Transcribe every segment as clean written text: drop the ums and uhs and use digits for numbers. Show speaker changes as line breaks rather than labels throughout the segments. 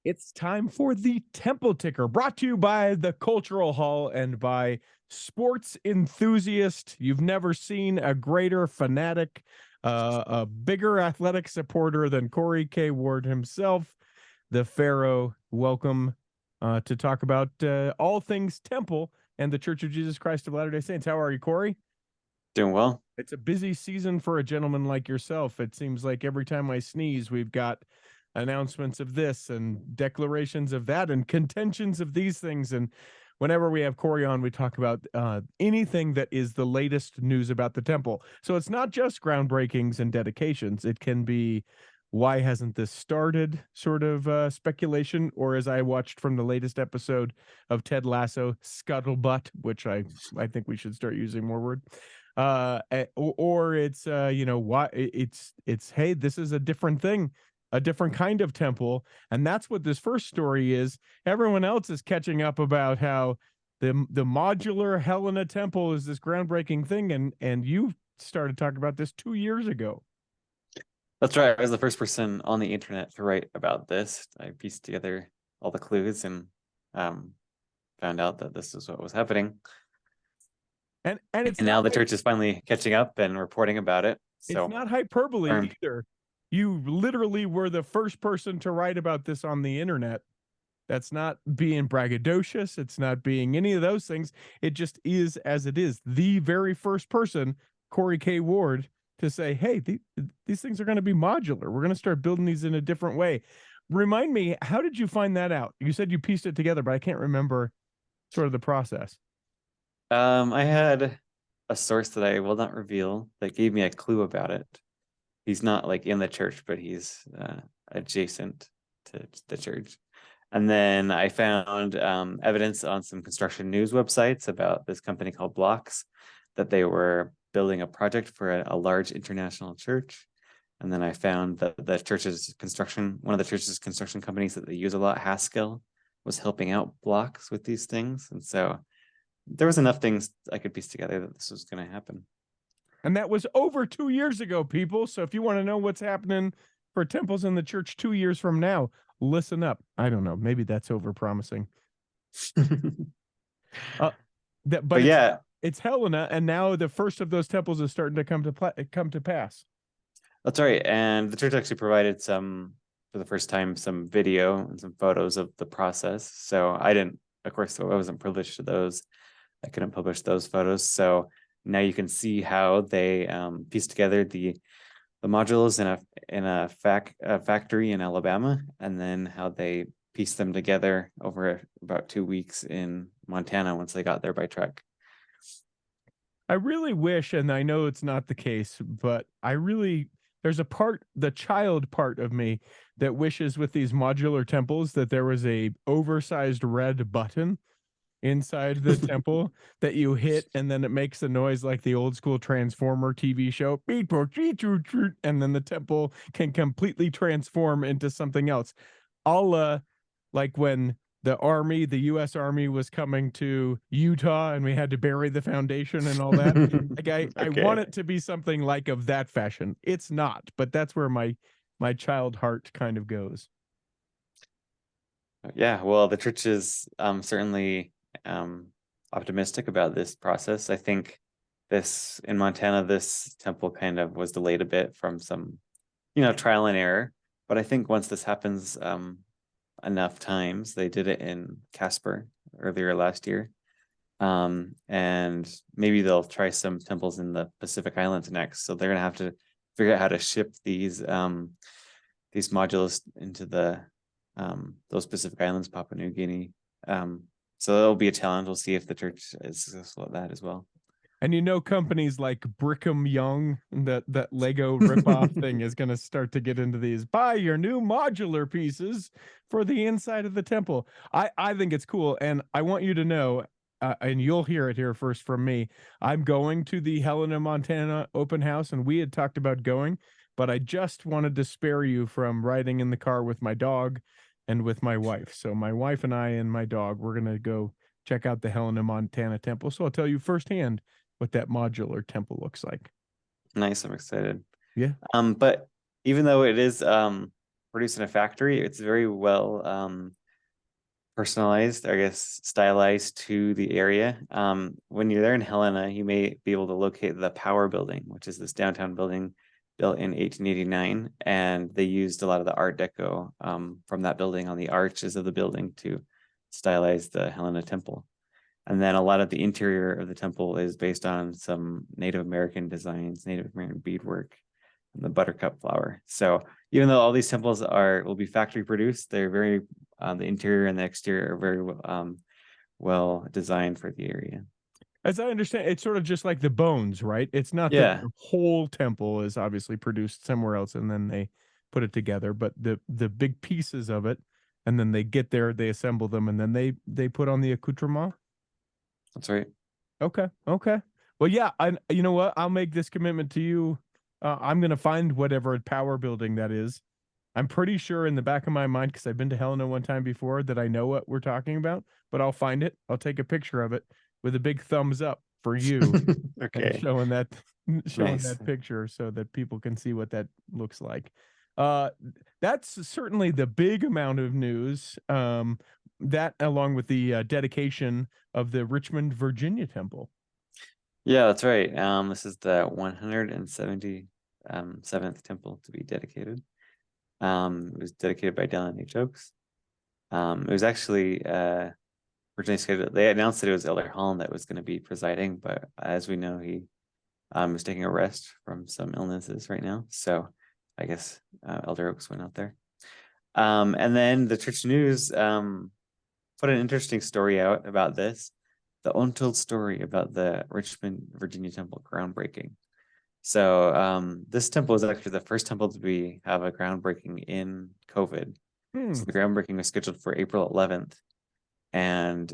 It's time for the Temple Ticker, brought to you by the Cultural Hall and by sports enthusiast. You've never seen a greater fanatic, a bigger athletic supporter than Cory K. Ward himself, the Pharaoh. Welcome to talk about all things Temple and the Church of Jesus Christ of Latter-day Saints. How are you, Cory?
Doing well.
It's a busy season for a gentleman like yourself. It seems like every time I sneeze, we've got announcements of this and declarations of that and contentions of these things. And whenever we have Cory on, we talk about anything that is the latest news about the temple. So it's not just groundbreakings and dedications. It can be, why hasn't this started sort of speculation, or as I watched from the latest episode of Ted Lasso, scuttlebutt, which I think we should start using more word. Or it's why it's hey, this is a different thing, a different kind of temple. And that's what this first story is. Everyone else is catching up about how the modular Helena temple is this groundbreaking thing, and you started talking about this 2 years ago.
That's right. I was the first person on the internet to write about this. I pieced together all the clues and found out that this is what was happening.
And
now the church is finally catching up and reporting about it. So
it's not hyperbole either. You literally were the first person to write about this on the internet. That's not being braggadocious. It's not being any of those things. It just is as it is. The very first person, Cory K. Ward, to say, hey, these things are going to be modular. We're going to start building these in a different way. Remind me, how did you find that out? You said you pieced it together, but I can't remember sort of the process.
I had a source that I will not reveal that gave me a clue about it. He's not like in the church, but he's adjacent to the church. And then I found evidence on some construction news websites about this company called Blocks, that they were building a project for a large international church. And then I found that the church's construction, one of the church's construction companies that they use a lot, Haskell, was helping out Blocks with these things. And so there was enough things I could piece together that this was going to happen.
And that was over 2 years ago, people. So if you want to know what's happening for temples in the church 2 years from now, listen up. I don't know. Maybe that's over promising. But yeah, it's Helena, and now the first of those temples is starting to come to pass.
That's right. And the church actually provided for the first time, some video and some photos of the process. So I didn't, of course, I wasn't privileged to those. I couldn't publish those photos. So now you can see how they pieced together the modules in a factory in Alabama, and then how they pieced them together over about 2 weeks in Montana once they got there by truck.
I really wish, and I know it's not the case, but there's a part, the child part of me, that wishes with these modular temples that there was a oversized red button inside the temple that you hit, and then it makes a noise like the old school Transformer TV show, and then the temple can completely transform into something else. Like when the U.S. Army was coming to Utah and we had to bury the foundation and all that. Like I want it to be something like of that fashion. It's not, but that's where my child heart kind of goes.
Yeah, well, the church is certainly optimistic about this process. I think in Montana, this temple kind of was delayed a bit from some, trial and error. But I think once this happens enough times, they did it in Casper earlier last year. And maybe they'll try some temples in the Pacific Islands next. So they're gonna have to figure out how to ship these modules into those Pacific Islands, Papua New Guinea. So it'll be a challenge. We'll see if the church is successful at that as well. And companies like Brigham Young, that Lego ripoff thing is going to start to get into these. Buy your new modular pieces for the inside of the temple. I think it's cool, and I want you to know, and you'll hear it here first from me, I'm going to the Helena, Montana open house, and we had talked about going, but I just wanted to spare you from riding in the car with my dog and with my wife. So my wife and I and my dog, we're going to go check out the Helena, Montana temple. So I'll tell you firsthand what that modular temple looks like. Nice. I'm excited.
Yeah.
But even though it is, we're produced in a factory. It's very well personalized, I guess, stylized to the area. When you're there in Helena, you may be able to locate the Power Building, which is this downtown building built in 1889, and they used a lot of the Art Deco from that building on the arches of the building to stylize the Helena Temple. And then a lot of the interior of the temple is based on some Native American designs, Native American beadwork, and the Buttercup flower. So even though all these temples will be factory produced, they're very the interior and the exterior are very well designed for the area.
As I understand, it's sort of just like the bones, right? It's not that the whole temple is obviously produced somewhere else and then they put it together, but the big pieces of it, and then they get there, they assemble them, and then they put on the accoutrement.
That's right.
Okay. Well, yeah, you know what? I'll make this commitment to you. I'm gonna find whatever Power Building that is. I'm pretty sure in the back of my mind, because I've been to Helena one time before, that I know what we're talking about, but I'll find it. I'll take a picture of it with a big thumbs up for you.
Okay.
Showing that
Nice.
picture so that people can see what that looks like. That's certainly the big amount of news. That along with the dedication of the Richmond, Virginia temple.
Yeah, that's right. This is the 177th temple to be dedicated. It was dedicated by Dallin H. Oaks. It was actually originally scheduled. They announced that it was Elder Holland that was going to be presiding, but as we know, he is taking a rest from some illnesses right now. So I guess Elder Oaks went out there. And then the Church News put an interesting story out about this, the Untold story about the Richmond, Virginia temple groundbreaking. So this temple is actually the first temple to have a groundbreaking in COVID. So the groundbreaking was scheduled for April 11th. And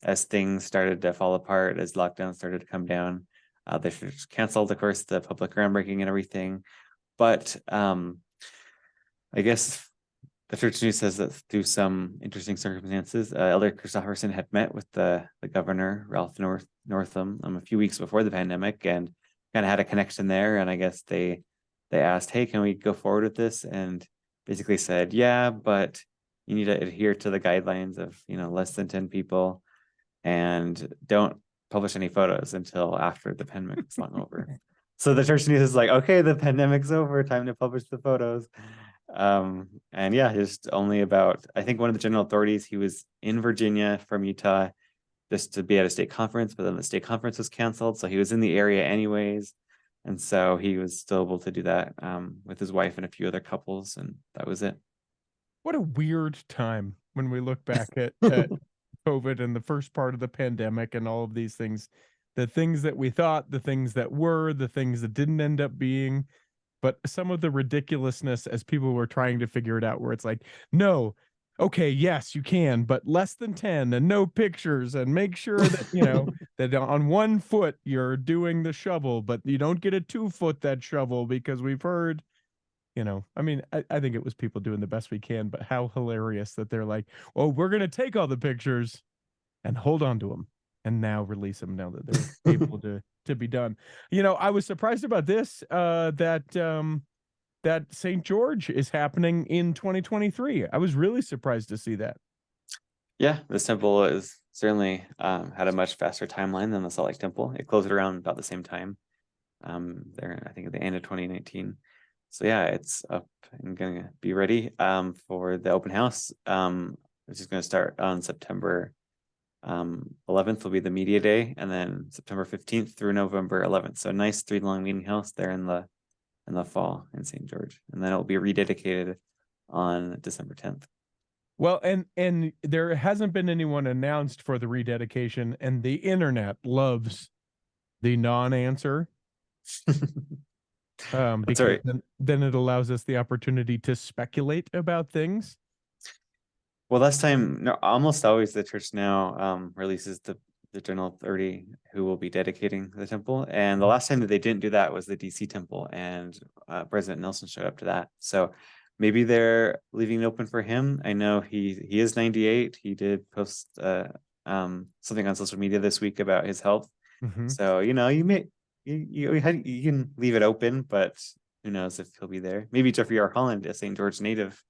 as things started to fall apart, as lockdowns started to come down, they canceled, of course, the public groundbreaking and everything. But I guess the Church News says that through some interesting circumstances, Elder Christopherson had met with the Governor Ralph Northem a few weeks before the pandemic and kind of had a connection there. And I guess they asked, hey, can we go forward with this? And basically said, yeah, but you need to adhere to the guidelines of, less than 10 people and don't publish any photos until after the pandemic's long over. So the Church News is like, okay, the pandemic's over, time to publish the photos. And yeah, just only about, I think one of the general authorities, he was in Virginia from Utah just to be at a state conference, but then the state conference was canceled. So he was in the area anyways. And so he was still able to do that with his wife and a few other couples. And that was it.
What a weird time when we look back at COVID and the first part of the pandemic and all of these things, the things that we thought, the things that were, the things that didn't end up being, but some of the ridiculousness as people were trying to figure it out, where it's like, no, okay, yes, you can, but less than 10 and no pictures, and make sure that, that on 1 foot you're doing the shovel, but you don't get a 2 foot that shovel because we've heard, I mean, I think it was people doing the best we can, but how hilarious that they're like, well, we're going to take all the pictures and hold on to them and now release them now that they're able to be done. I was surprised about this, that St. George is happening in 2023. I was really surprised to see that.
Yeah, this temple is certainly had a much faster timeline than the Salt Lake Temple. It closed around about the same time. There, I think at the end of 2019. So yeah, it's up and gonna be ready for the open house, which is going to start on September 11th will be the media day, and then September 15th through November 11th. So a nice 3-long meeting house there in the fall in St. George, and then it will be rededicated on December 10th.
Well, and there hasn't been anyone announced for the rededication, and the internet loves the non-answer. Because
right.
then it allows us the opportunity to speculate about things.
Well, last time, no, almost always the church now releases the general authority who will be dedicating the temple. And the last time that they didn't do that was the DC temple, and President Nelson showed up to that. So maybe they're leaving it open for him. I know he is 98. He did post something on social media this week about his health. So, you can leave it open, but who knows if he'll be there. Maybe Jeffrey R. Holland, a St. George native,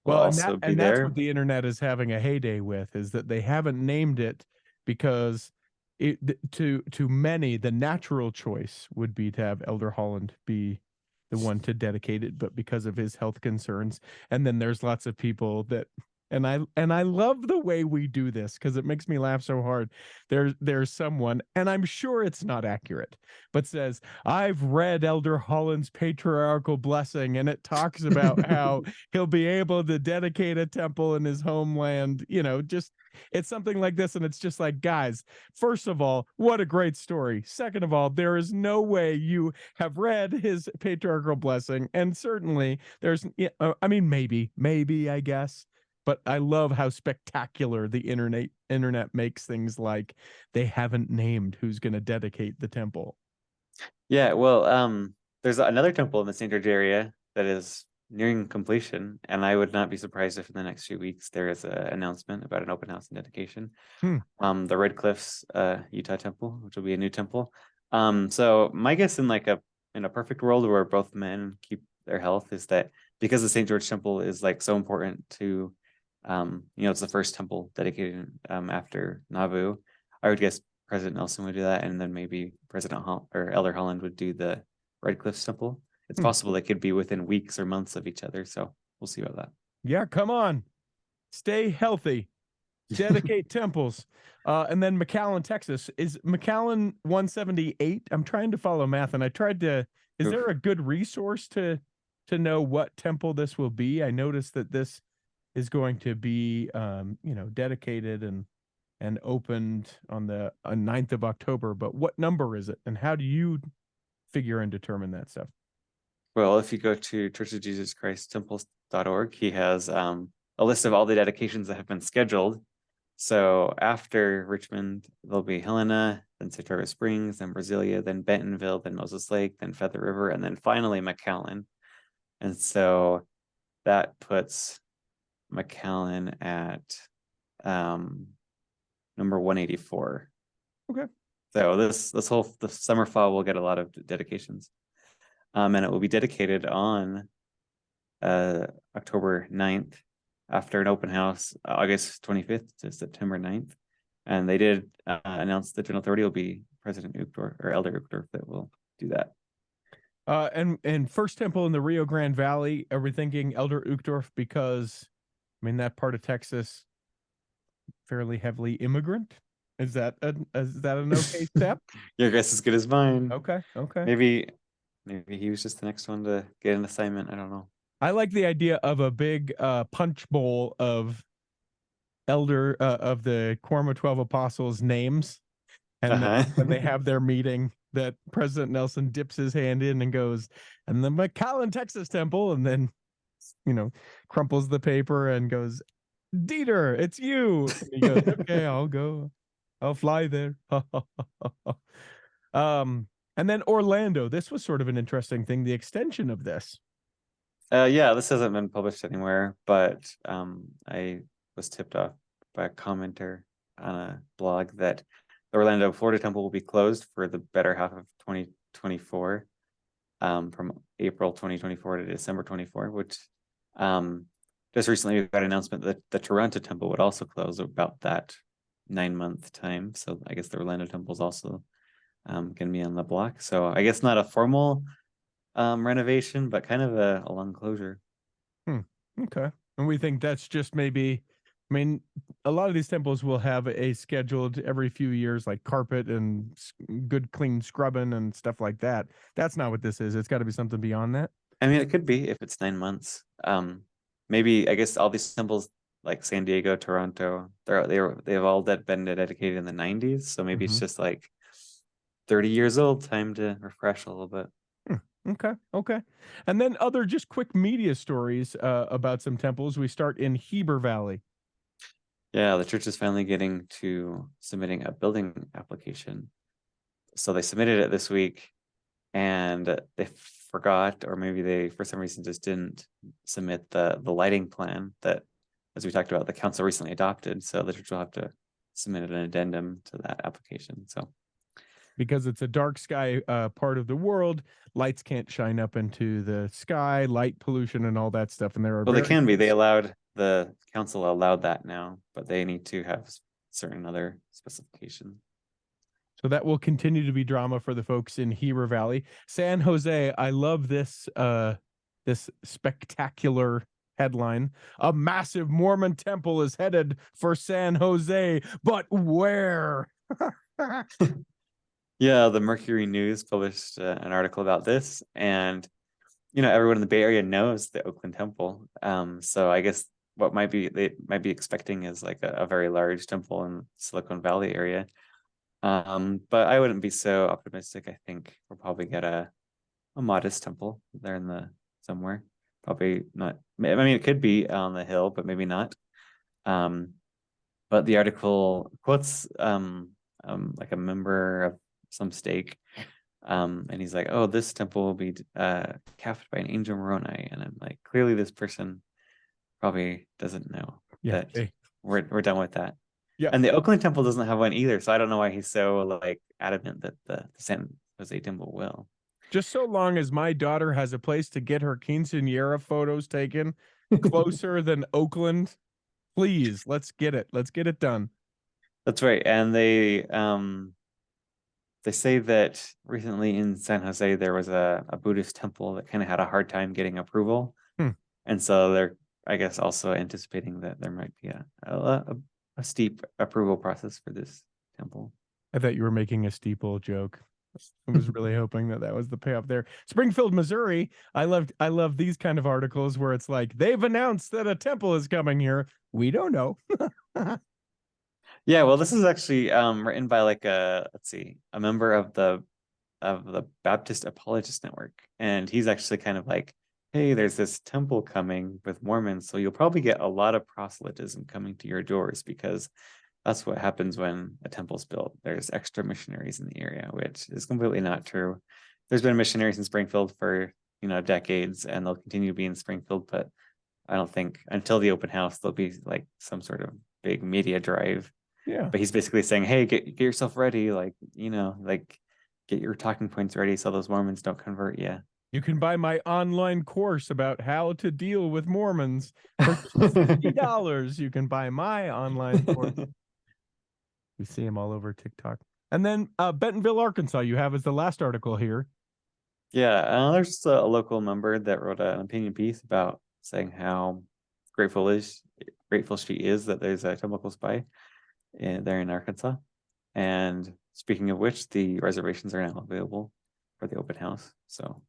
will
Well,
also be
that's
there.
what the internet is having a heyday with, is that they haven't named it because to many the natural choice would be to have Elder Holland be the one to dedicate it, but because of his health concerns, and then there's lots of people that, and I love the way we do this because it makes me laugh so hard. There's someone, and I'm sure it's not accurate, but says, I've read Elder Holland's patriarchal blessing, and it talks about how he'll be able to dedicate a temple in his homeland. Just it's something like this, and it's just like, guys, first of all, what a great story. Second of all, there is no way you have read his patriarchal blessing, and certainly there's, I mean, maybe I guess. But I love how spectacular the internet makes things, like they haven't named who's going to dedicate the temple.
Yeah, well, there's another temple in the St. George area that is nearing completion, and I would not be surprised if in the next few weeks there is an announcement about an open house and dedication. The Red Cliffs, Utah temple, which will be a new temple. So my guess in a perfect world where both men keep their health is that because the St. George temple is like so important to, it's the first temple dedicated after Nauvoo. I would guess President Nelson would do that, and then maybe Elder Holland would do the Red Cliffs temple. It's possible they could be within weeks or months of each other, so we'll see about that.
Yeah, come on, stay healthy, dedicate temples. And then McAllen, Texas, is McAllen 178? I'm trying to follow math, and I tried to. Is there a good resource to know what temple this will be? I noticed that this is going to be dedicated and opened on the 9th of October, but what number is it, and how do you figure and determine that stuff?
Well, if you go to churchofjesuschristtemples.org, he has a list of all the dedications that have been scheduled. So after Richmond, there'll be Helena, then Saratoga Springs, then Brasilia, then Bentonville, then Moses Lake, then Feather River, and then finally McAllen. And so that puts McAllen at number 184.
Okay.
So the summer fall will get a lot of dedications. And it will be dedicated on October 9th after an open house, August 25th to September 9th. And they did announce the general authority will be President Uchtdorf or Elder Uchtdorf that will do that.
And First Temple in the Rio Grande Valley, are we thinking Elder Uchtdorf because, I mean, that part of Texas fairly heavily immigrant? Is that an okay step?
Your guess is as good as mine.
Okay.
Maybe he was just the next one to get an assignment. I don't know.
I like the idea of a big punch bowl of of the Quorum of 12 Apostles names, and then when they have their meeting, that President Nelson dips his hand in and goes, and the McAllen, Texas temple, and then crumples the paper and goes, Dieter, it's you. And he goes, okay, I'll go. I'll fly there. And then Orlando. This was sort of an interesting thing, the extension of this.
Yeah, this hasn't been published anywhere, but I was tipped off by a commenter on a blog that the Orlando, Florida temple will be closed for the better half of 2024, from April 2024 to December 24, which just recently we got an announcement that the Toronto temple would also close about that 9-month time. So I guess the Orlando temple is also going to be on the block. So I guess not a formal renovation, but kind of a long closure.
Okay. And we think that's just maybe, I mean, a lot of these temples will have a scheduled every few years, like carpet and good clean scrubbing and stuff like that. That's not what this is. It's got to be something beyond that.
I mean, it could be if it's 9 months. Maybe I guess all these temples like San Diego, Toronto, they've all been dedicated in the 90s. So maybe it's just like 30 years old, time to refresh a little bit.
Okay. And then other just quick media stories about some temples. We start in Heber Valley.
Yeah, the church is finally getting to submitting a building application. So they submitted it this week, and they forgot, or maybe they for some reason just didn't submit the lighting plan that, as we talked about, the council recently adopted. So the church will have to submit an addendum to that application. So
because it's a dark sky part of the world. Lights can't shine up into the sky, light pollution and all that stuff. And there are
Well, they can be. The council allowed that now, but they need to have certain other specifications.
So that will continue to be drama for the folks in Gila Valley. San Jose, I love this this spectacular headline. A massive Mormon temple is headed for San Jose, but where?
Yeah, the Mercury News published an article about this, and everyone in the Bay Area knows the Oakland Temple. So I guess what they might be expecting is like a very large temple in Silicon Valley area. But I wouldn't be so optimistic. I think we'll probably get a modest temple there somewhere. Probably not. I mean, it could be on the hill, but maybe not. But the article quotes like a member of some stake, and he's like, "Oh, this temple will be capped by an angel Moroni," and I'm like, clearly this person probably doesn't know that we're done with that.
Yeah.
And the Oakland Temple doesn't have one either, so I don't know why he's so like adamant that the San Jose Temple will.
Just so long as my daughter has a place to get her quinceañera photos taken closer than Oakland, please, let's get it. Let's get it done.
That's right. And they say that recently in San Jose there was a Buddhist temple that kind of had a hard time getting approval. And so they're, I guess, also anticipating that there might be a steep approval process for this temple.
I thought you were making a steeple joke. I was really hoping that was the payoff there. Springfield, Missouri. I love these kind of articles where it's like, they've announced that a temple is coming here. We don't know.
Yeah, well, this is actually written by like a member of the Baptist Apologist Network, and he's actually kind of like, hey, there's this temple coming with Mormons, so you'll probably get a lot of proselytism coming to your doors, because that's what happens when a temple's built. There's extra missionaries in the area, which is completely not true. There's been missionaries in Springfield for decades, and they'll continue to be in Springfield, but I don't think until the open house there'll be like some sort of big media drive.
Yeah.
But he's basically saying, hey, get yourself ready, like get your talking points ready so those Mormons don't convert you.
You can buy my online course about how to deal with Mormons for $50. You can buy my online course. We see him all over TikTok. And then Bentonville, Arkansas, you have as the last article here.
Yeah, there's just a local member that wrote an opinion piece about saying how grateful she is that there's a temple close by there in Arkansas. And speaking of which, the reservations are now available for the open house. So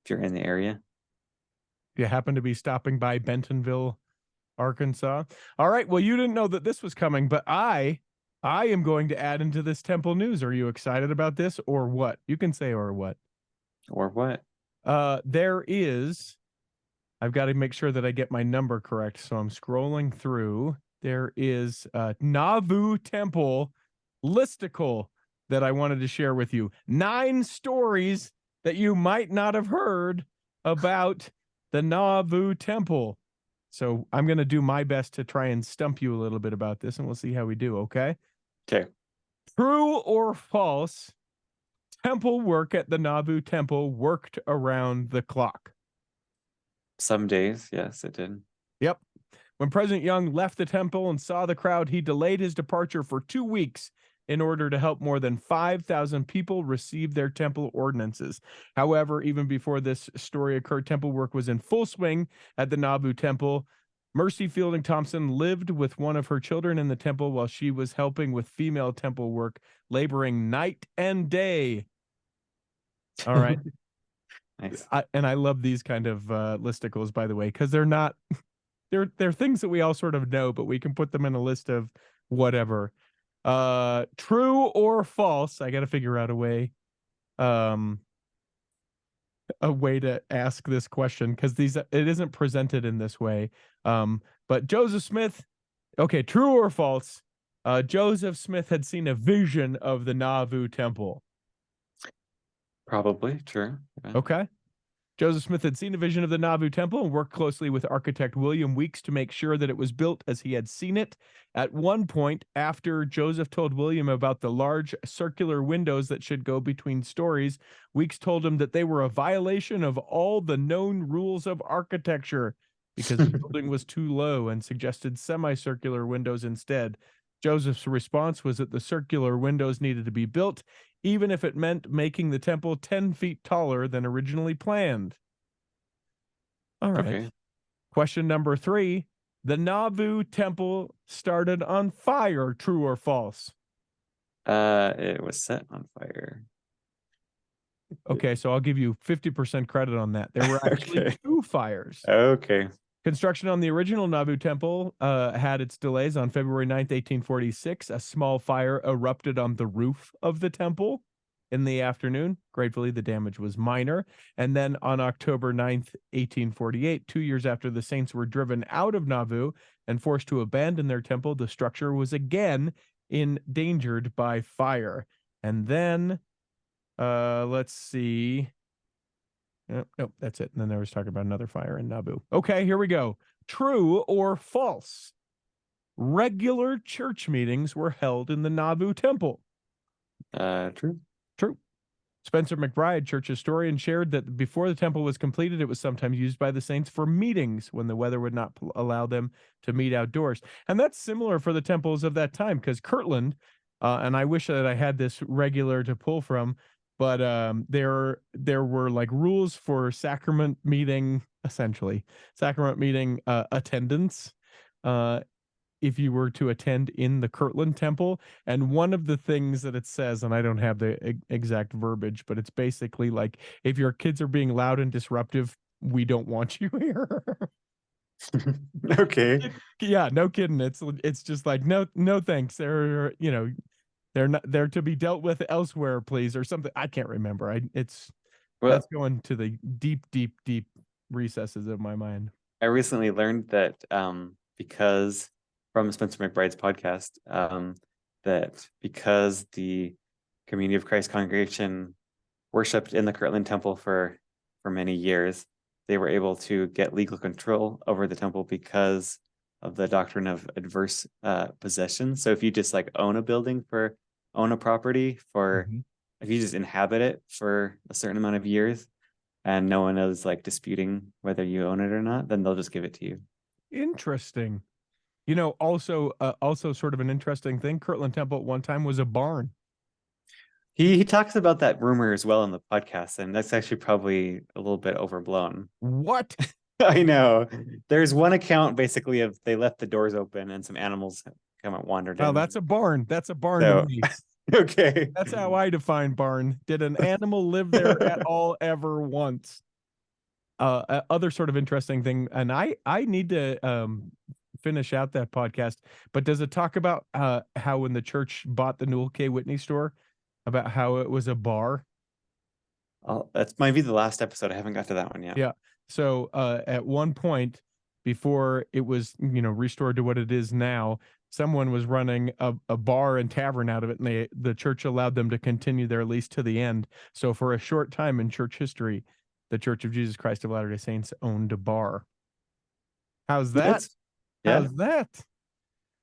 if you're in the area,
if you happen to be stopping by Bentonville, Arkansas. All right. Well, you didn't know that this was coming, but I am going to add into this temple news. Are you excited about this or what? You can say or what.
Or what?
There is, I've got to make sure that I get my number correct. So I'm scrolling through. There is a Nauvoo Temple listicle that I wanted to share with you. 9 stories that you might not have heard about the Nauvoo Temple. So I'm going to do my best to try and stump you a little bit about this, and we'll see how we do, okay?
Okay.
True or false, temple work at the Nauvoo Temple worked around the clock?
Some days, yes, it did.
Yep. When President Young left the temple and saw the crowd, he delayed his departure for 2 weeks in order to help more than 5,000 people receive their temple ordinances. However, even before this story occurred, temple work was in full swing at the Nauvoo Temple. Mercy Fielding Thompson lived with one of her children in the temple while she was helping with female temple work, laboring night and day. All right.
Nice.
I love these kind of listicles, by the way, because they're not, they're things that we all sort of know, but we can put them in a list of whatever. True or false? I got to figure out a way to ask this question, because it isn't presented in this way. But Joseph Smith, okay, true or false? Joseph Smith had seen a vision of the Nauvoo Temple.
Probably true.
Okay. Joseph Smith had seen a vision of the Nauvoo Temple and worked closely with architect William Weeks to make sure that it was built as he had seen it. At one point, after Joseph told William about the large circular windows that should go between stories, Weeks told him that they were a violation of all the known rules of architecture because the building was too low, and suggested semicircular windows instead. Joseph's response was that the circular windows needed to be built, even if it meant making the temple 10 feet taller than originally planned. All right.
Okay.
Question number 3. The Nauvoo Temple started on fire, true or false?
It was set on fire.
Okay, so I'll give you 50% credit on that. There were actually
Okay.
2 fires.
Okay.
Construction on the original Nauvoo Temple had its delays. On February 9th, 1846, a small fire erupted on the roof of the temple in the afternoon. Gratefully, the damage was minor. And then on October 9th, 1848, 2 years after the saints were driven out of Nauvoo and forced to abandon their temple, the structure was again endangered by fire. And then, let's see. Nope, that's it. And then there was talking about another fire in Nauvoo. Okay, here we go. True or false? Regular church meetings were held in the Nauvoo Temple.
True.
True. Spencer McBride, church historian, shared that before the temple was completed, it was sometimes used by the saints for meetings when the weather would not allow them to meet outdoors. And that's similar for the temples of that time, because Kirtland, and I wish that I had this regular to pull from, but there were like rules for sacrament meeting, essentially sacrament meeting attendance, if you were to attend in the Kirtland Temple. And one of the things that it says, and I don't have the exact verbiage, but it's basically like, if your kids are being loud and disruptive, we don't want you here.
Okay.
Yeah, no kidding. It's just like, no thanks. They're to be dealt with elsewhere, please, or something. I can't remember. That's going to the deep recesses of my mind.
I recently learned that because from Spencer McBride's podcast, that because the Community of Christ congregation worshipped in the Kirtland Temple for many years, they were able to get legal control over the temple because of the doctrine of adverse possession. So if you just like own a property for, if you just inhabit it for a certain amount of years and no one is like disputing whether you own it or not, then they'll just give it to you.
Interesting. Also sort of an interesting thing, Kirtland Temple at one time was a barn.
He talks about that rumor as well in the podcast, and that's actually probably a little bit overblown.
What?
I know. There's one account basically of they left the doors open and some animals come and wandered in.
Oh, that's a barn. That's a barn to me.
Okay.
That's how I define barn. Did an animal live there at all ever once? Other sort of interesting thing, and I need to finish out that podcast, but does it talk about how when the church bought the Newell K. Whitney store, about how it was a bar?
That might be the last episode. I haven't got to that one yet.
Yeah. So at one point, before it was restored to what it is now, someone was running a bar and tavern out of it, and the church allowed them to continue their lease to the end. So for a short time in church history, the Church of Jesus Christ of Latter-day Saints owned a bar. How's that?
Yeah.
How's that?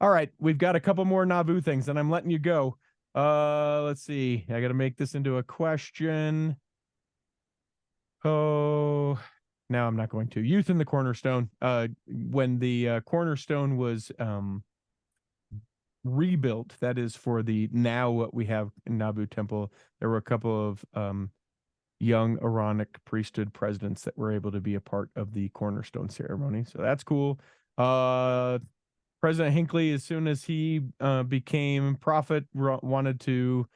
All right, we've got a couple more Nauvoo things, and I'm letting you go. Let's see. I got to make this into a question. Oh, now I'm not going to. Youth in the Cornerstone. When the Cornerstone was rebuilt, that is for the now what we have in Nauvoo Temple, there were a couple of young Aaronic priesthood presidents that were able to be a part of the Cornerstone ceremony. So that's cool. President Hinckley, as soon as he became prophet, wanted to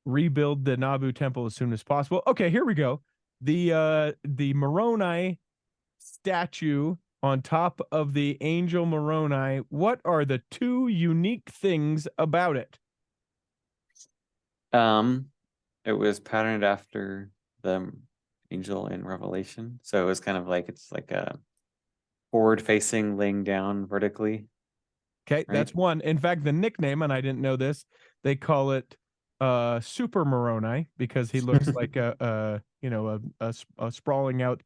rebuild the Nauvoo Temple as soon as possible. Okay, here we go. The Moroni statue on top of the angel Moroni. What are the 2 unique things about it?
It was patterned after the angel in Revelation, so it was kind of like it's like a forward facing, laying down vertically.
Okay, right? That's one. In fact, the nickname, and I didn't know this, they call it Super Moroni because he looks like a a sprawling out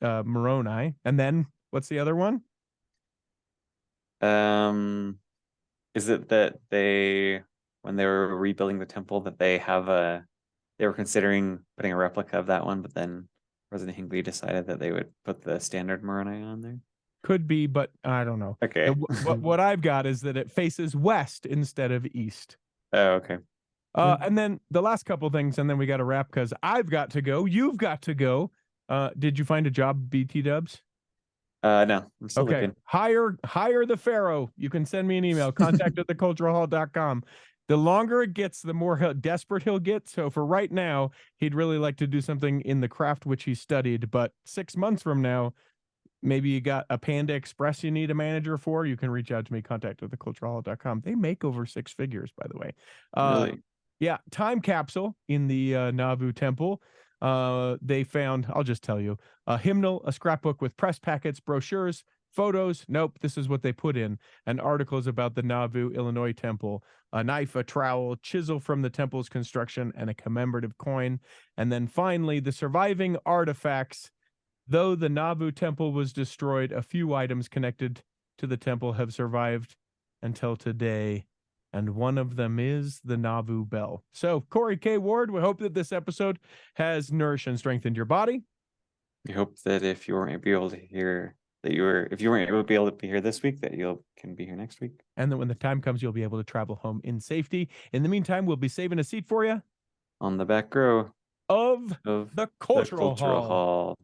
Moroni. And then what's the other one?
Is it that when they were rebuilding the temple, that they were considering putting a replica of that one, but then President Hinckley decided that they would put the standard Moroni on there?
Could be, but I don't know.
Okay.
What I've got is that it faces west instead of east.
Oh, okay.
And then the last couple things, and then we got to wrap because I've got to go. You've got to go. Did you find a job, BT Dubs?
No, I'm still
okay.
looking.
Hire the Pharaoh. You can send me an email, contact@theculturalhall.com. The longer it gets, the more desperate he'll get. So for right now, he'd really like to do something in the craft which he studied. But 6 months from now, maybe you got a Panda Express you need a manager for. You can reach out to me, contact@theculturalhall.com. They make over 6 figures, by the way.
Really?
Yeah, time capsule in the Nauvoo temple. They found, I'll just tell you, a hymnal, a scrapbook with press packets, brochures, photos. Nope, this is what they put in. And articles about the Nauvoo, Illinois temple, a knife, a trowel, chisel from the temple's construction, and a commemorative coin. And then finally, the surviving artifacts. Though the Nauvoo temple was destroyed, a few items connected to the temple have survived until today. And one of them is the Nauvoo bell. So, Cory K. Ward, we hope that this episode has nourished and strengthened your body.
We hope that if you weren't able to hear that if you weren't able to be here this week, that you can be here next week.
And that when the time comes, you'll be able to travel home in safety. In the meantime, we'll be saving a seat for you
on the back row
of the Cultural Hall.